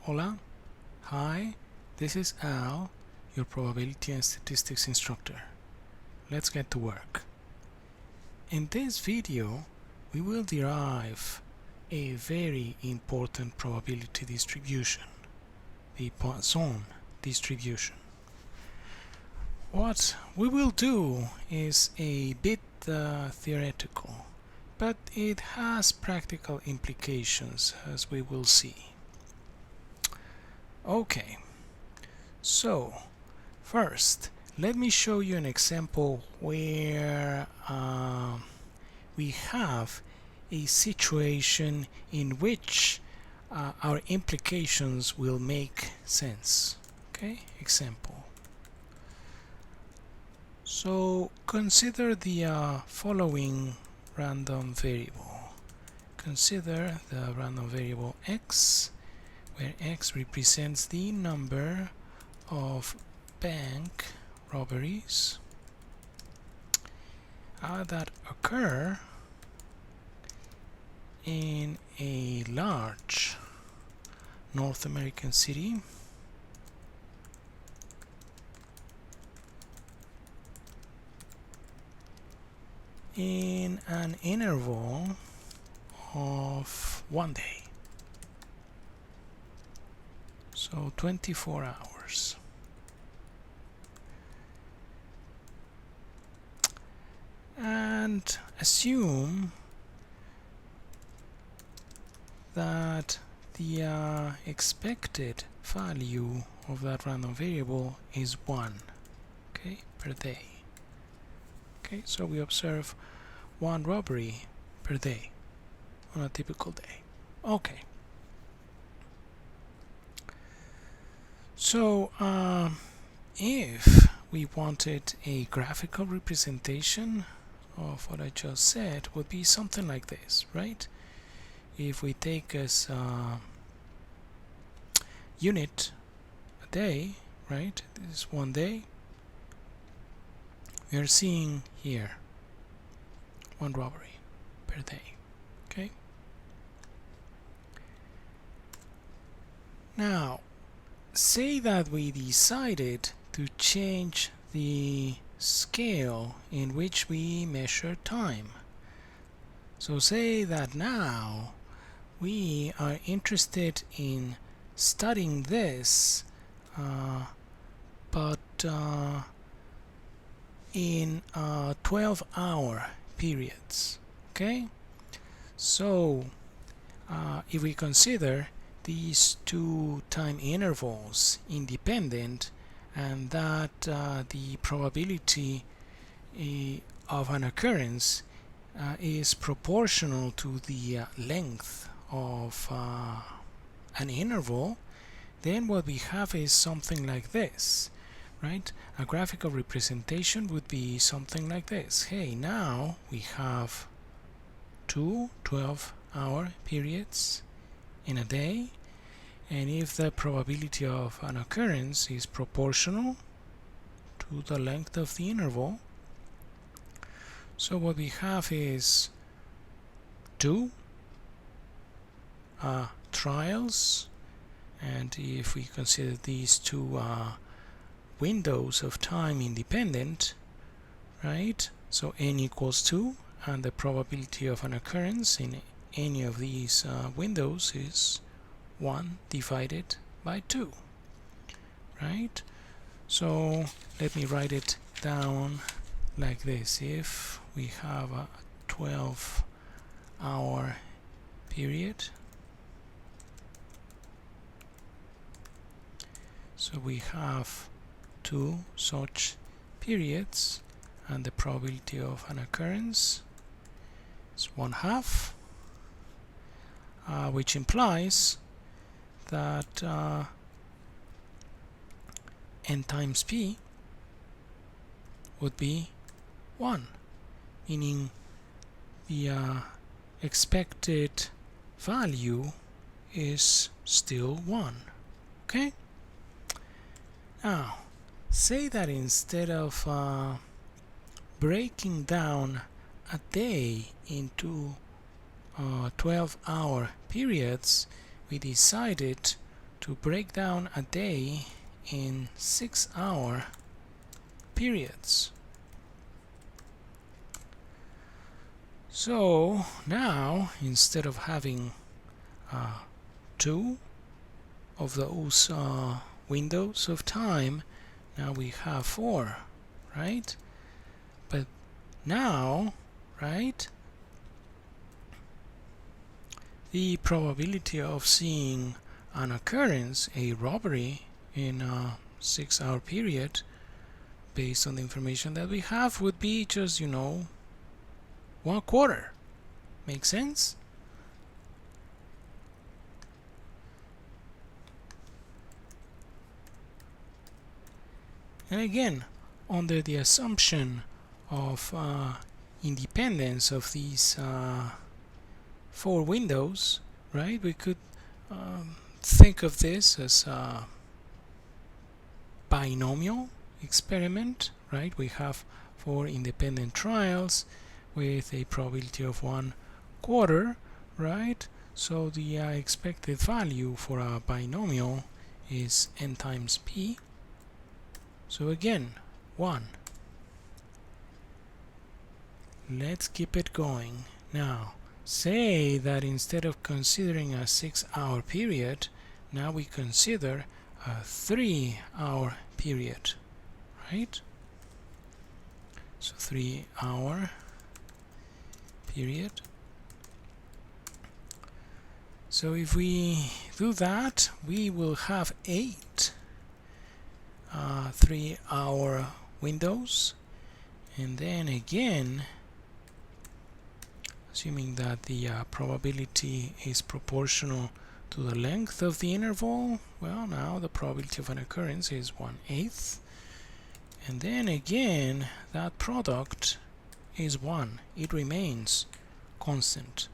Hola, hi, this is Al, your probability and statistics instructor. Let's get to work. In this video, we will derive a very important probability distribution, the Poisson distribution. What we will do is a bit theoretical, but it has practical implications, as we will see. Okay, so first let me show you an example where we have a situation in which our implications will make sense. Okay, example. So consider the following random variable. Consider the random variable x, where x represents the number of bank robberies that occur in a large North American city in an interval of 1 day. So 24 hours. And assume that the expected value of that random variable is 1, okay, per day. Okay, so we observe 1 robbery per day on a typical day. Okay. So if we wanted a graphical representation of what I just said, would be something like this, right? If we take as unit a day, right? This is 1 day. We are seeing here 1 robbery per day. Okay. Now, say that we decided to change the scale in which we measure time. So say that now we are interested in studying this, but in 12-hour periods. Okay, so if we consider these 2 time intervals independent, and that the probability of an occurrence is proportional to the length of an interval, then what we have is something like this, right? A graphical representation would be something like this. Hey, now we have 2 12-hour periods in a day, and if the probability of an occurrence is proportional to the length of the interval, so what we have is 2 trials, and if we consider these 2 windows of time independent, right, so n equals 2, and the probability of an occurrence in any of these windows is 1 divided by 2, right? So let me write it down like this. If we have a 12-hour period, so we have 2 such periods, and the probability of an occurrence is 1/2, which implies that n times p would be 1, meaning the expected value is still 1. Okay? Now, say that instead of breaking down a day into 12-hour periods, we decided to break down a day in 6-hour periods. So now, instead of having 2 of those windows of time, now we have 4, right? But now, right, the probability of seeing an occurrence, a robbery, in a 6-hour period, based on the information that we have, would be just, 1/4. Make sense? And again, under the assumption of independence of these 4 windows, right, we could think of this as a binomial experiment, right? We have 4 independent trials with a probability of 1/4, right? So the expected value for a binomial is n times p. So again, 1. Let's keep it going. Now, say that instead of considering a 6-hour period, now we consider a 3-hour period, right? So 3-hour period. So if we do that, we will have 8 3-hour windows, and then again, assuming that the probability is proportional to the length of the interval, well, now the probability of an occurrence is 1/8, and then again that product is 1. It remains constant.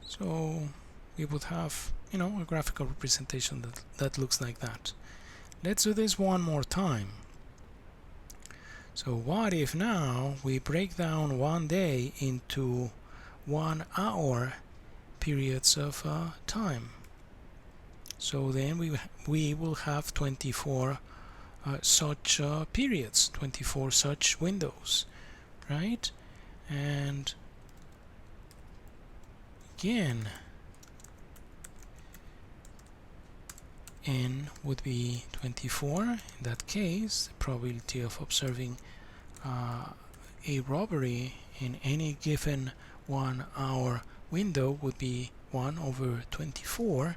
So we would have, a graphical representation that looks like that. Let's do this one more time. So what if now we break down one day into 1-hour periods of time? So then we will have 24 such periods, 24 such windows, right? And again, n would be 24. In that case, the probability of observing a robbery in any given 1-hour window would be 1/24,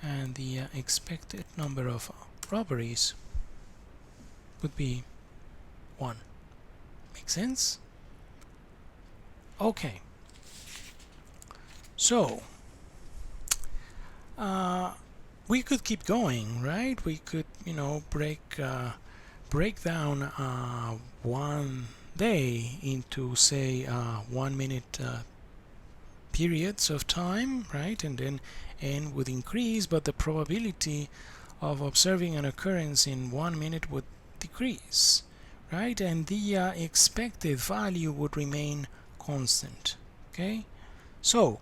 and the expected number of robberies would be 1. Make sense? Okay. So we could keep going, right? We could, break down one day into, say, 1-minute periods of time, right? And then n would increase, but the probability of observing an occurrence in 1 minute would decrease, right? And the expected value would remain constant. Okay, so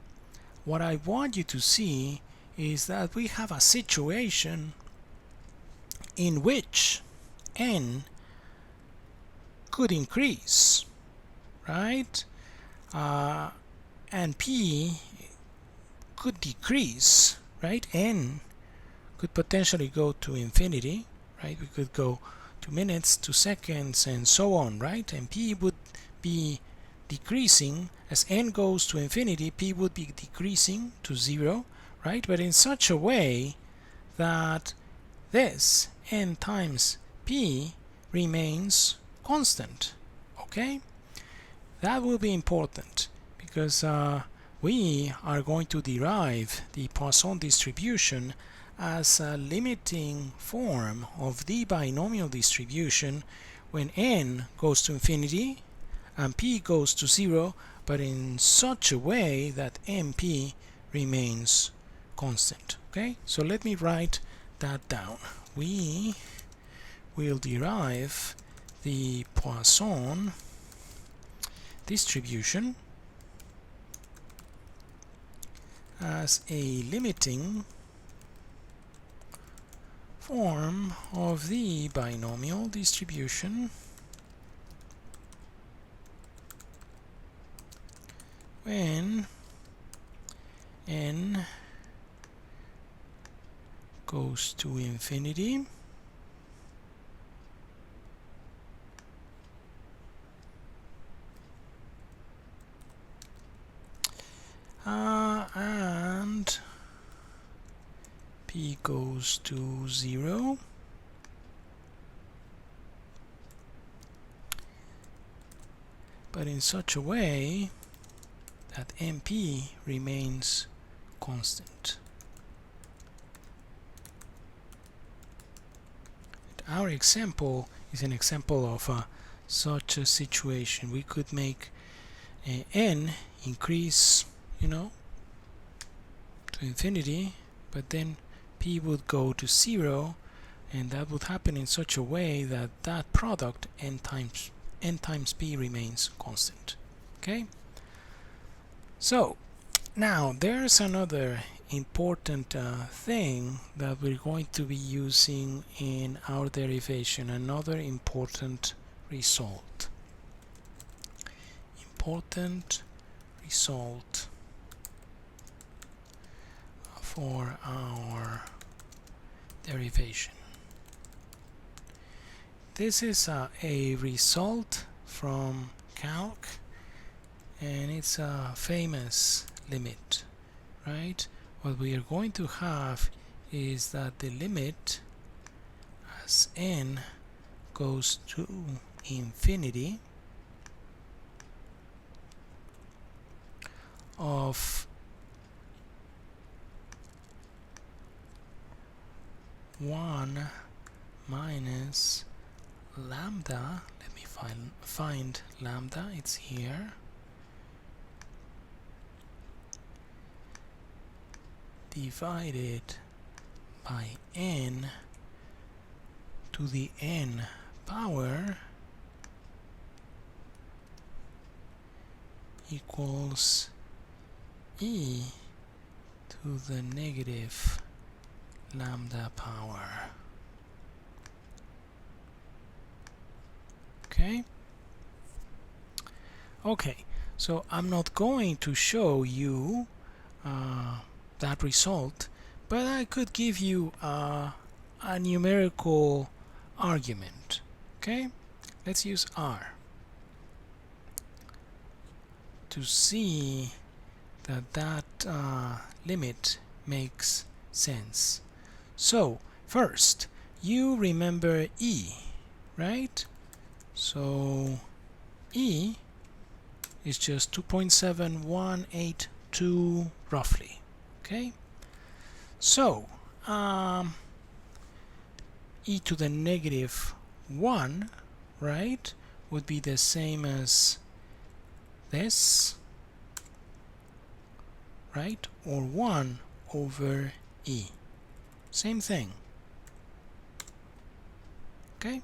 what I want you to see is that we have a situation in which n could increase, right? And p could decrease, right? N could potentially go to infinity, right? We could go to minutes, to seconds, and so on, right? And p would be decreasing as n goes to infinity. P would be decreasing to 0, right? But in such a way that this n times p remains constant. Okay, that will be important because we are going to derive the Poisson distribution as a limiting form of the binomial distribution when n goes to infinity and p goes to 0, but in such a way that mp remains constant. Okay, so let me write that down. We will derive the Poisson distribution as a limiting form of the binomial distribution when n goes to infinity and p goes to 0, but in such a way that MP remains constant. Our example is an example of such a situation. We could make n increase, to infinity, but then p would go to 0, and that would happen in such a way that that product n times p remains constant. Okay? So now there's another important thing that we're going to be using in our derivation, another important result. Important result for our derivation. This is a result from calc, and it's a famous limit, right? What we are going to have is that the limit as n goes to infinity of 1 minus lambda. Let me find lambda, it's here, divided by n to the n power equals e to the negative lambda power. Okay, so I'm not going to show you that result, but I could give you a numerical argument. Okay, let's use r to see that limit makes sense. So first, you remember e, right? So e is just 2.7182 roughly. Okay, so e to the negative 1, right, would be the same as this, right, or 1 over e, same thing. Okay,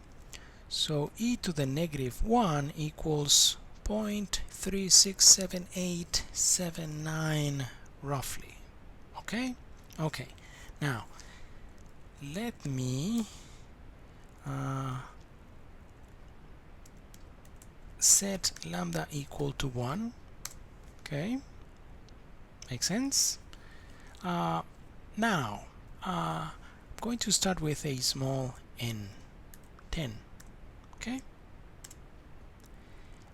so e to the negative 1 equals 0.367879 roughly. Okay, now let me set lambda equal to 1. Okay, makes sense. Now I'm going to start with a small n, 10. Okay,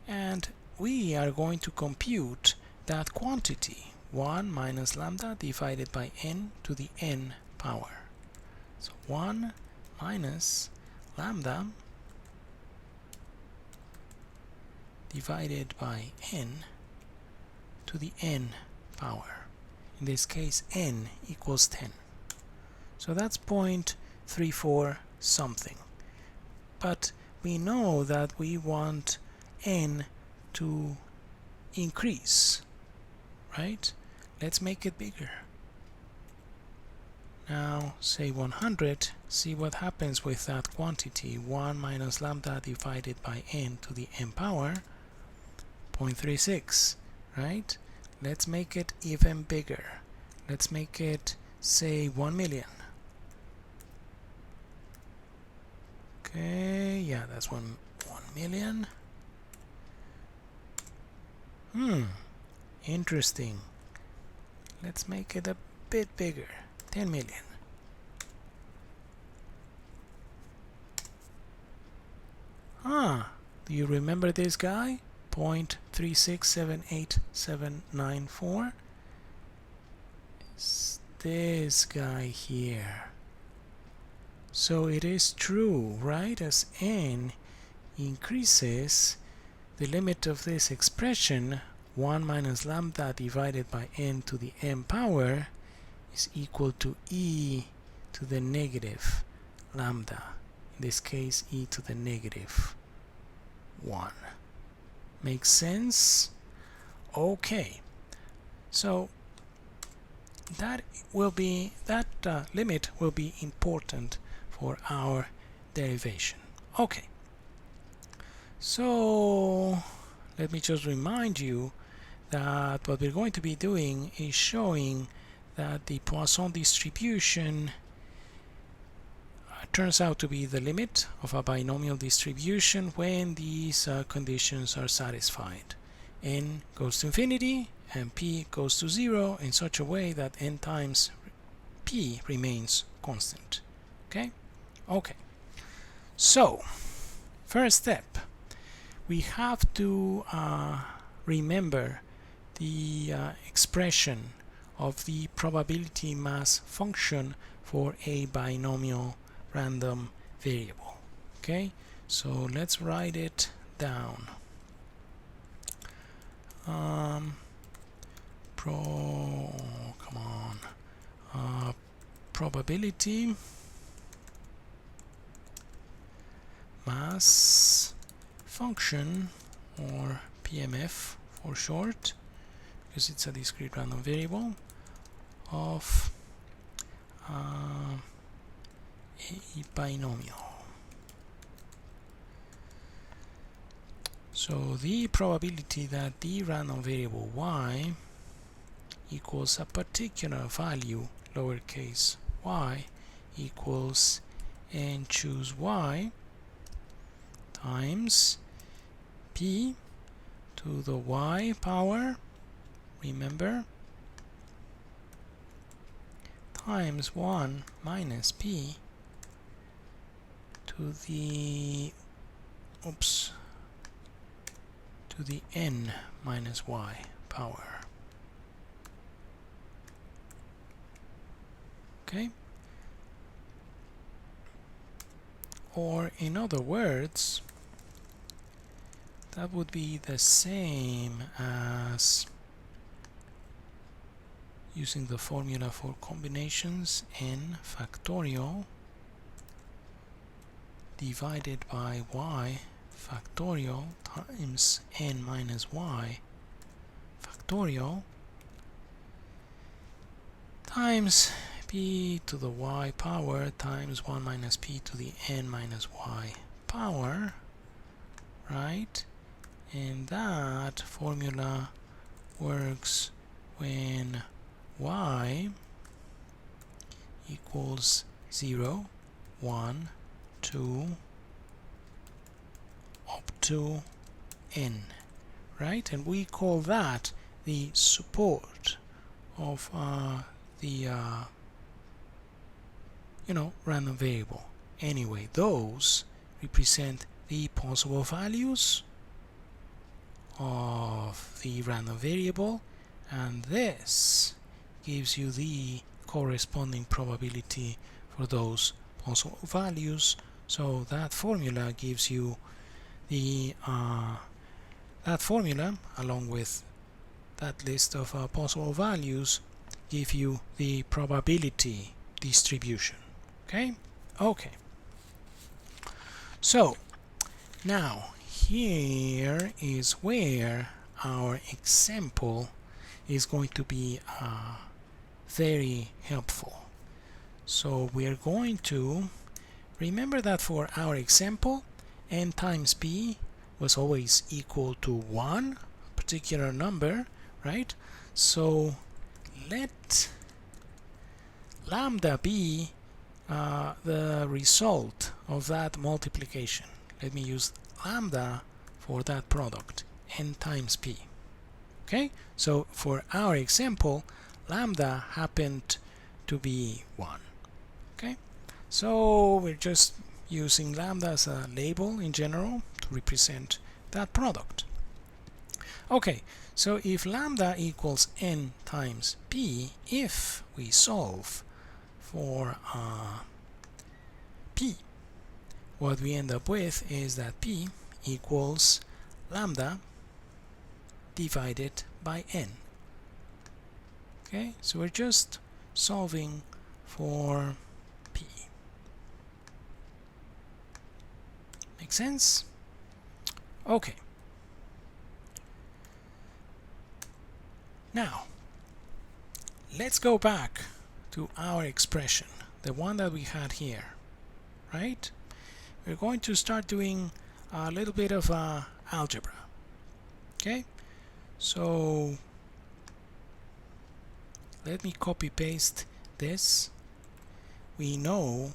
and we are going to compute that quantity, 1 minus lambda divided by n to the n power. So 1 minus lambda divided by n to the n power. In this case, n equals 10. So that's 0.34 something. But we know that we want n to increase, right? Let's make it bigger. Now say 100, see what happens with that quantity, 1 minus lambda divided by n to the n power, 0.36, right? Let's make it even bigger. Let's make it, say, 1 million. Okay, yeah, that's 1 million. Interesting. Let's make it a bit bigger. 10 million. Do you remember this guy? 0.3678794. It's this guy here. So it is true, right? As n increases, the limit of this expression, 1 minus lambda divided by n to the m power, is equal to e to the negative lambda. In this case, e to the negative 1. Makes sense? Okay. So that limit will be important for our derivation. Okay. So let me just remind you that what we're going to be doing is showing that the Poisson distribution turns out to be the limit of a binomial distribution when these conditions are satisfied. N goes to infinity and p goes to 0 in such a way that n times p remains constant. Okay? Okay. So, first step, we have to remember the expression of the probability mass function for a binomial random variable. Okay, so let's write it down. Probability mass function, or PMF for short, because it's a discrete random variable, of a binomial. So the probability that the random variable y equals a particular value, lowercase y, equals n choose y times p to the y power, remember, times 1 minus p to the n minus y power. Okay? Or in other words, that would be the same as using the formula for combinations, n factorial divided by y factorial times n minus y factorial times p to the y power times 1 minus p to the n minus y power, right? And that formula works when y equals 0, 1, 2, up to n, right? And we call that the support of the random variable. Anyway, those represent the possible values of the random variable, and this gives you the corresponding probability for those possible values. So that formula gives you the that formula, along with that list of possible values, give you the probability distribution. Okay? Okay. So now here is where our example is going to be very helpful. So we are going to remember that for our example, n times p was always equal to 1, a particular number, right? So let lambda be the result of that multiplication. Let me use lambda for that product, n times p. Okay, so for our example, lambda happened to be 1. Okay, so we're just using lambda as a label in general to represent that product. Okay, so if lambda equals n times p, if we solve for p, what we end up with is that p equals lambda divided by n. Okay, so we're just solving for p. Make sense? Okay. Now, let's go back to our expression, the one that we had here, right? We're going to start doing a little bit of algebra. Okay, so let me copy paste this. We know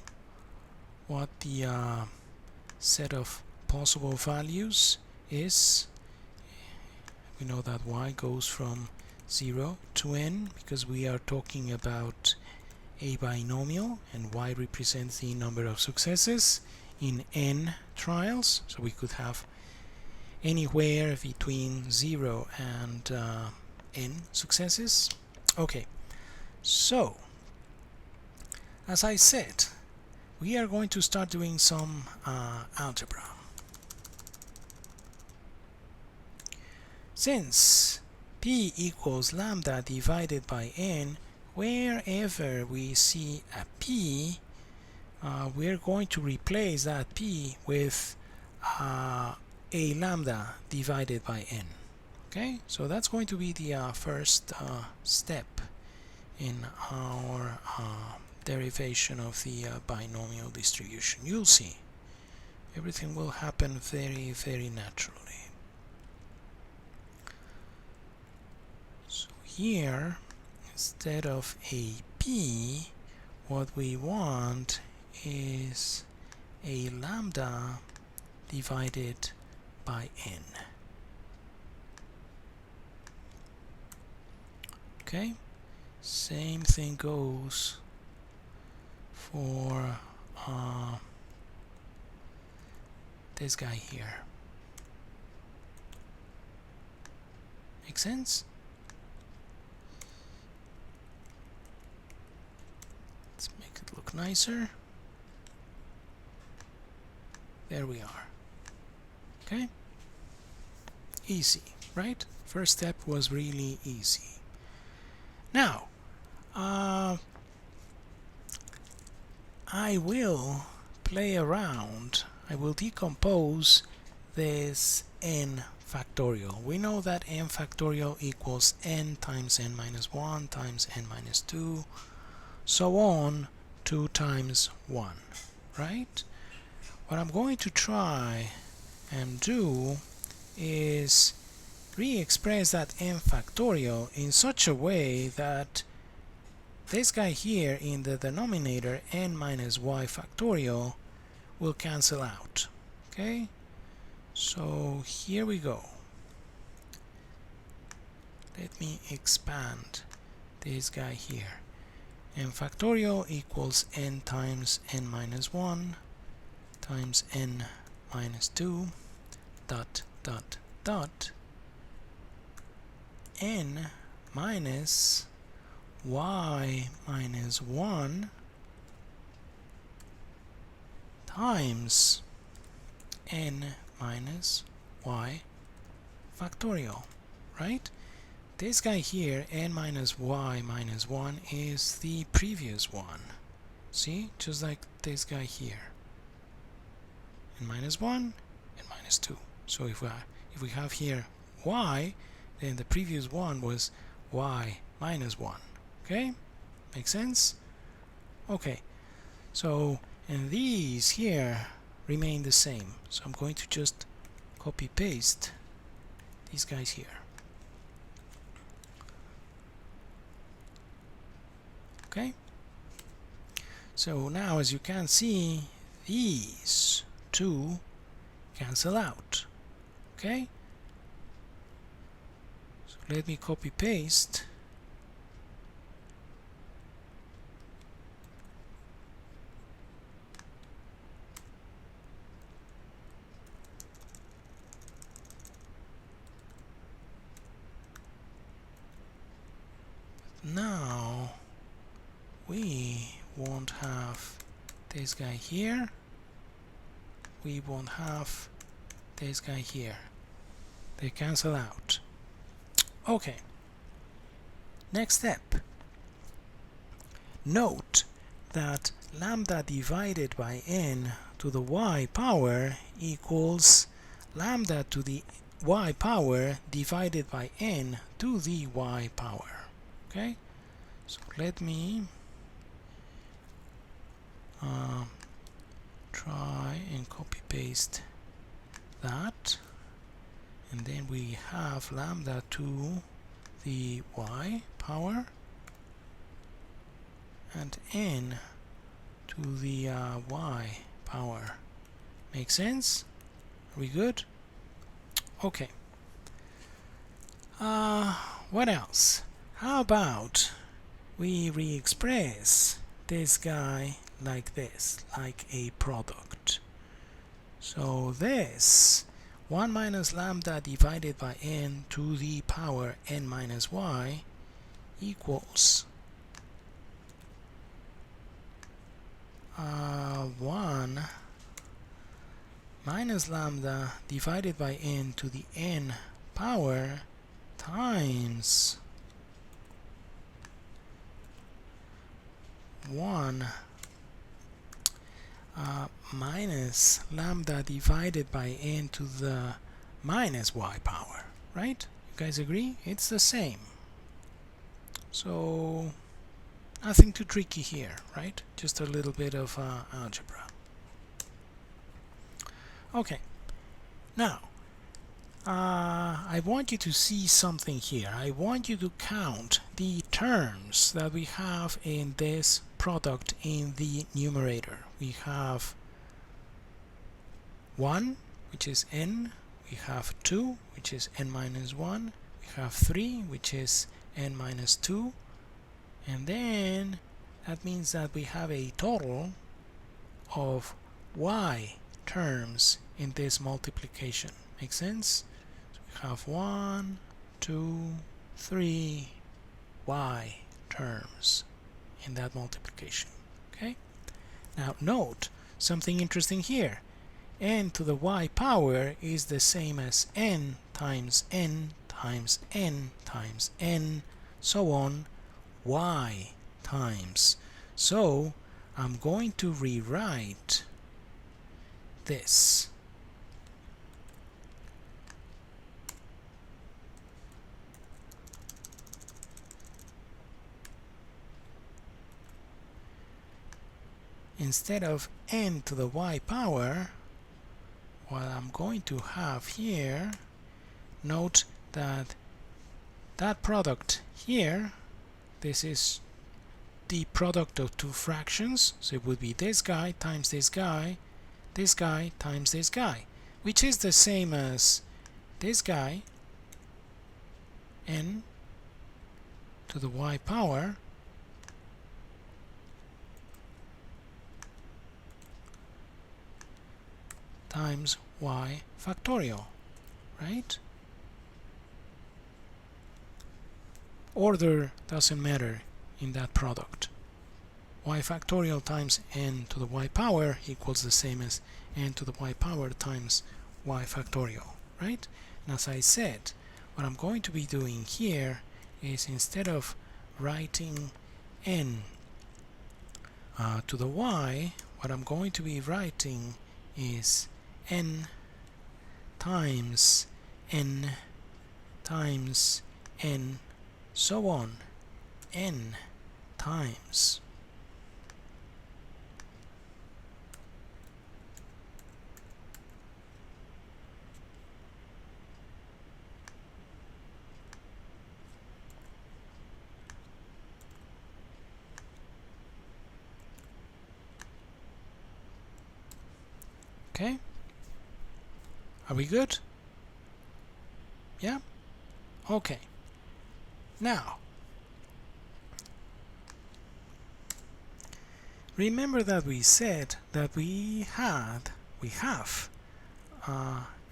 what the set of possible values is. We know that y goes from 0 to n because we are talking about a binomial, and y represents the number of successes in n trials, so we could have anywhere between 0 and n successes. Okay, so as I said, we are going to start doing some algebra. Since p equals lambda divided by n, wherever we see a p, we're going to replace that p with a lambda divided by n. Okay, so that's going to be the first step in our derivation of the binomial distribution. You'll see everything will happen very, very naturally. So here, instead of a p, what we want is a lambda divided by n. Okay, same thing goes for this guy here. Make sense? Let's make it look nicer. There we are. Okay, easy, right? First step was really easy. Now, I will play around. I will decompose this n factorial. We know that n factorial equals n times n minus 1 times n minus 2, so on, 2 times 1, right? What I'm going to try and do is re-express that n factorial in such a way that this guy here in the denominator, n minus y factorial, will cancel out. Okay, so here we go. Let me expand this guy here. N factorial equals n times n minus 1 times n minus 2 dot dot dot n minus y minus 1 times n minus y factorial, right? This guy here, n minus y minus 1, is the previous one. See? Just like this guy here. N minus 1, n minus 2. So if we have here y, then the previous one was y minus 1. Okay? Make sense? Okay. So, and these here remain the same. So I'm going to just copy paste these guys here. Okay? So now, as you can see, these two cancel out. Okay, so let me copy paste. Now we won't have this guy here, we won't have this guy here, they cancel out. Okay, next step. Note that lambda divided by n to the y power equals lambda to the y power divided by n to the y power. Okay, so let me try and copy paste that, and then we have lambda to the y power and n to the y power. Make sense? Are we good? Okay. What else? How about we re-express this guy like this, like a product. So this 1 minus lambda divided by n to the power n minus y equals 1 minus lambda divided by n to the n power times 1 minus lambda divided by n to the minus y power, right? You guys agree? It's the same. So nothing too tricky here, right? Just a little bit of algebra. Okay, now I want you to see something here. I want you to count the terms that we have in this product in the numerator. We have 1, which is n, we have 2, which is n minus 1, we have 3, which is n minus 2, and then that means that we have a total of y terms in this multiplication. Make sense? So we have 1, 2, 3 y terms in that multiplication. Okay? Now note something interesting here. N to the y power is the same as n times n times n times n, so on, y times. So I'm going to rewrite this. Instead of n to the y power, what I'm going to have here, note that that product here, this is the product of two fractions, so it would be this guy times this guy times this guy, which is the same as this guy, n to the y power, times y factorial, right? Order doesn't matter in that product. Y factorial times n to the y power equals the same as n to the y power times y factorial, right? And as I said, what I'm going to be doing here is, instead of writing n to the y, what I'm going to be writing is n times n times n, so on, n times. Okay, are we good? Yeah? Okay. Now, remember that we said that we have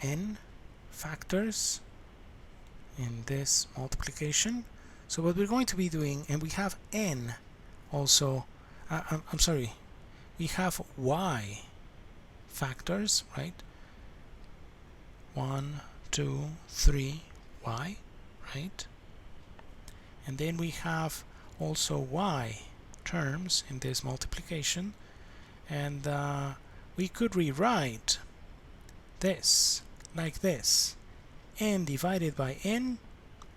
n factors in this multiplication. So what we're going to be doing, and we have n also, I'm sorry, we have y factors, right? 1, 2, 3, y, right? And then we have also y terms in this multiplication, and we could rewrite this like this: n divided by n,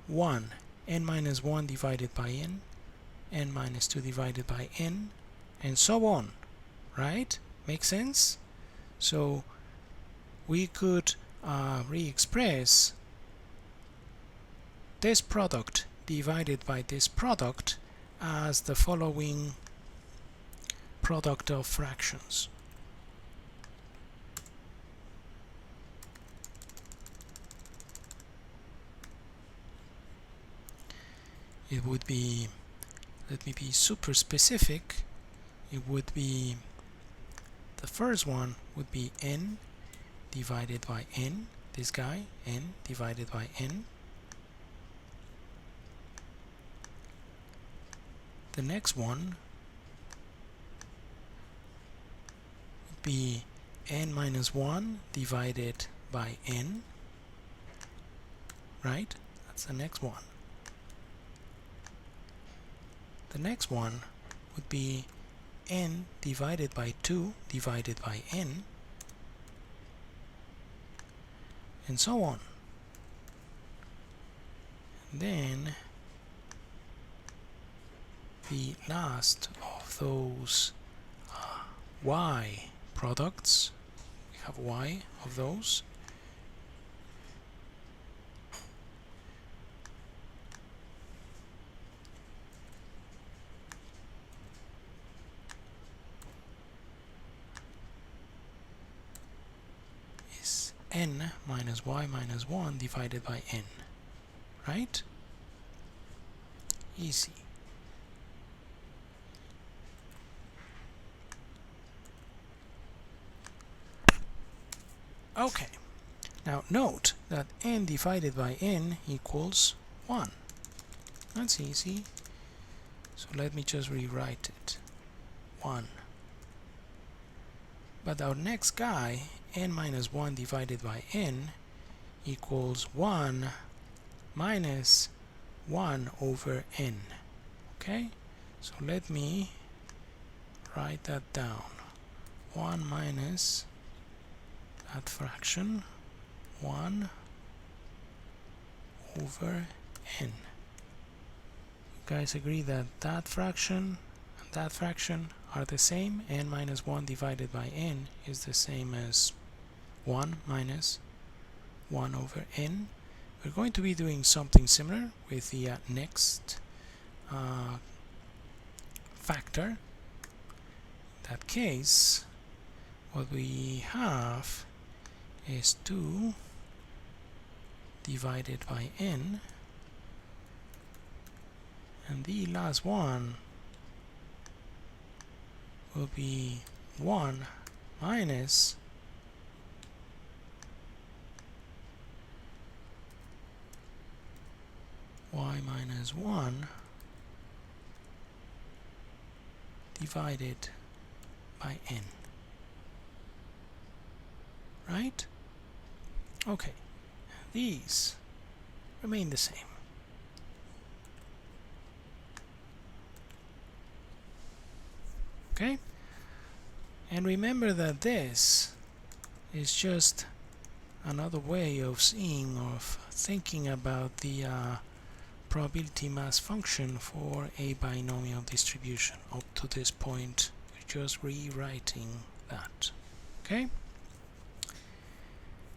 1, n minus 1 divided by n minus 2 divided by n, and so on, right? Makes sense? So we could re-express this product divided by this product as the following product of fractions. It would be, let me be super specific, it would be, the first one would be n divided by n, this guy, n divided by n. The next one would be n minus 1 divided by n, right? That's the next one. The next one would be n divided by 2 divided by n, and so on. And then the last of those y products, we have y of those, is n minus y minus 1 divided by n, right? Easy. Okay, now note that n divided by n equals 1. That's easy. So let me just rewrite it. 1. But our next guy, n minus 1 divided by n, equals 1 minus 1 over n. Okay? So let me write that down. 1 minus that fraction, 1 over n. You guys agree that that fraction and that fraction are the same? N minus 1 divided by n is the same as 1 minus 1 over n. We're going to be doing something similar with the next factor. In that case, what we have is 2 divided by n, and the last one will be 1 minus y minus 1 divided by n. Right? Okay, these remain the same. Okay? And remember that this is just another way of seeing, of thinking about the probability mass function for a binomial distribution. Up to this point, we're just rewriting that. Okay?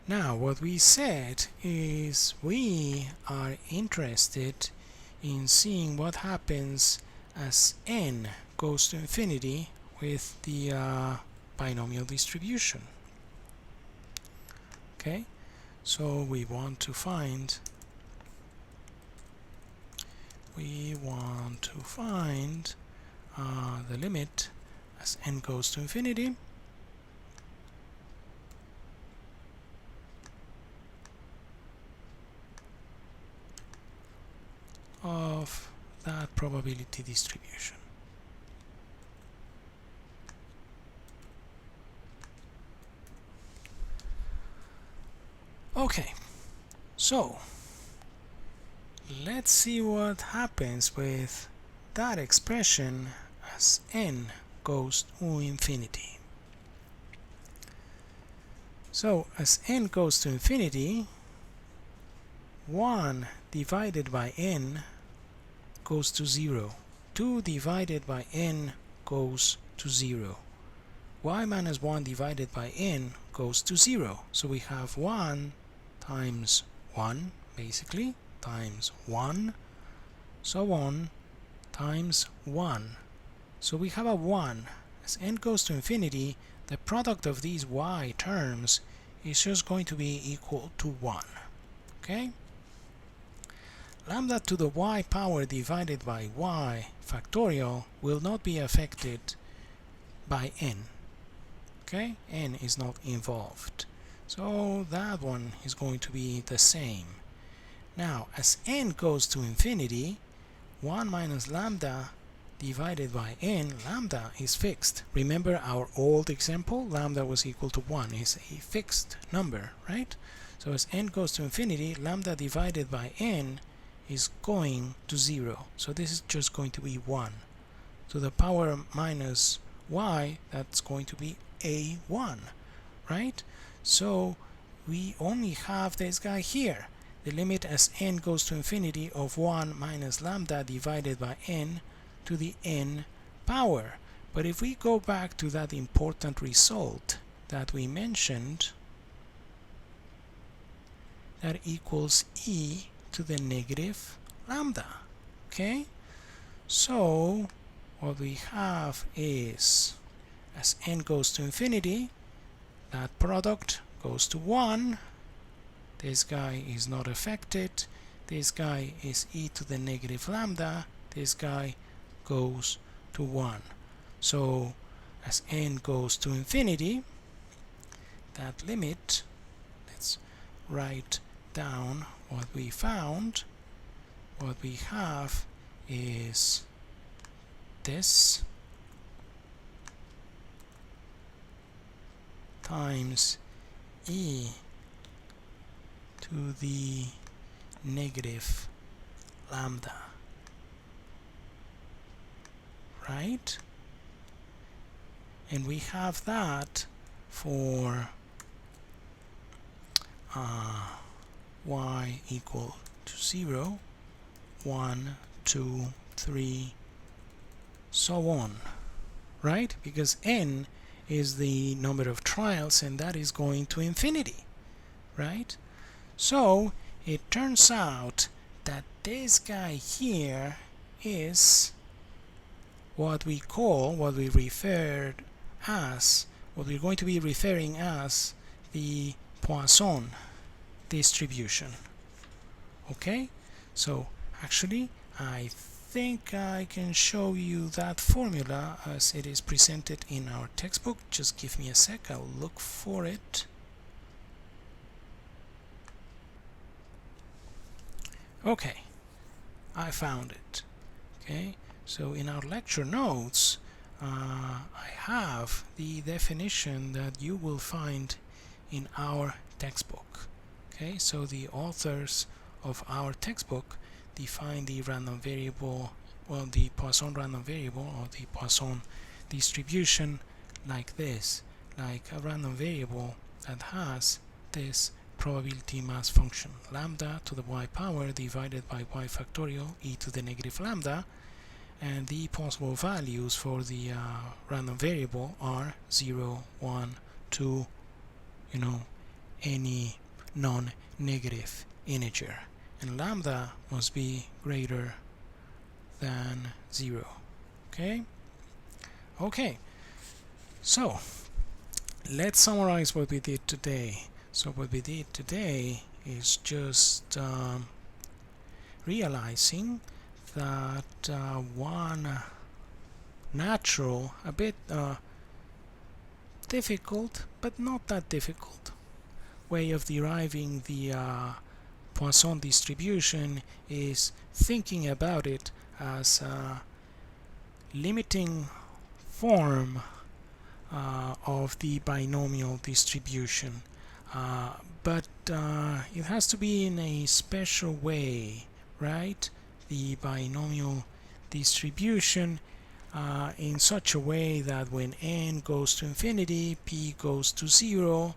Now, what we said is we are interested in seeing what happens as n goes to infinity with the binomial distribution. Okay, so we want to find the limit as n goes to infinity of that probability distribution. Okay, so let's see what happens with that expression as n goes to infinity. So as n goes to infinity, 1 divided by n goes to 0. 2 divided by n goes to 0. Y minus 1 divided by n goes to 0. So we have 1 times 1, basically, times 1, so on, times 1. So we have a 1. As n goes to infinity, the product of these y terms is just going to be equal to 1. Okay? Lambda to the y power divided by y factorial will not be affected by n. Okay? N is not involved. So that one is going to be the same. Now, as n goes to infinity, 1 minus lambda divided by n, lambda is fixed. Remember our old example? Lambda was equal to 1. It's a fixed number, right? So as n goes to infinity, lambda divided by n is going to 0. So this is just going to be 1. To the power minus y, that's going to be a1, right? So we only have this guy here. The limit as n goes to infinity of 1 minus lambda divided by n to the n power. But if we go back to that important result that we mentioned, that equals e to the negative lambda. Okay? So what we have is, as n goes to infinity, that product goes to 1. This guy is not affected. This guy is e to the negative lambda. This guy goes to 1. So as n goes to infinity, that limit, let's write down what we found. What we have is this times e to the negative lambda, right? And we have that for y equal to 0, 1, 2, 3, so on, right? Because n is the number of trials, and that is going to infinity, right? So it turns out that this guy here is what we call, what we referred as, what we're going to be referring as the Poisson distribution. Okay? So actually, I think I can show you that formula as it is presented in our textbook. Just give me a sec, I'll look for it. Okay, I found it. Okay, so in our lecture notes, I have the definition that you will find in our textbook. Okay, so the authors of our textbook define the random variable, well, the Poisson random variable or the Poisson distribution like this, like a random variable that has this probability mass function, lambda to the y power divided by y factorial e to the negative lambda, and the possible values for the random variable are 0, 1, 2, any non-negative integer, and lambda must be greater than 0. Okay, so let's summarize what we did today. So what we did today is just realizing that one natural, a bit difficult, but not that difficult way of deriving the Poisson distribution is thinking about it as a limiting form of the binomial distribution, but it has to be in a special way, right? The binomial distribution in such a way that when n goes to infinity, p goes to 0,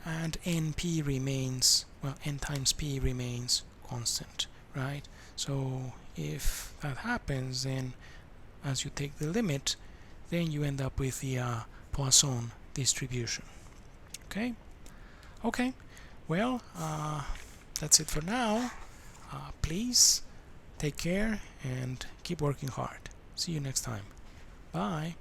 and np remains, well, n times p remains constant, right? So if that happens, then as you take the limit, then you end up with the Poisson distribution. Okay? Okay, well, that's it for now. Please take care and keep working hard. See you next time. Bye.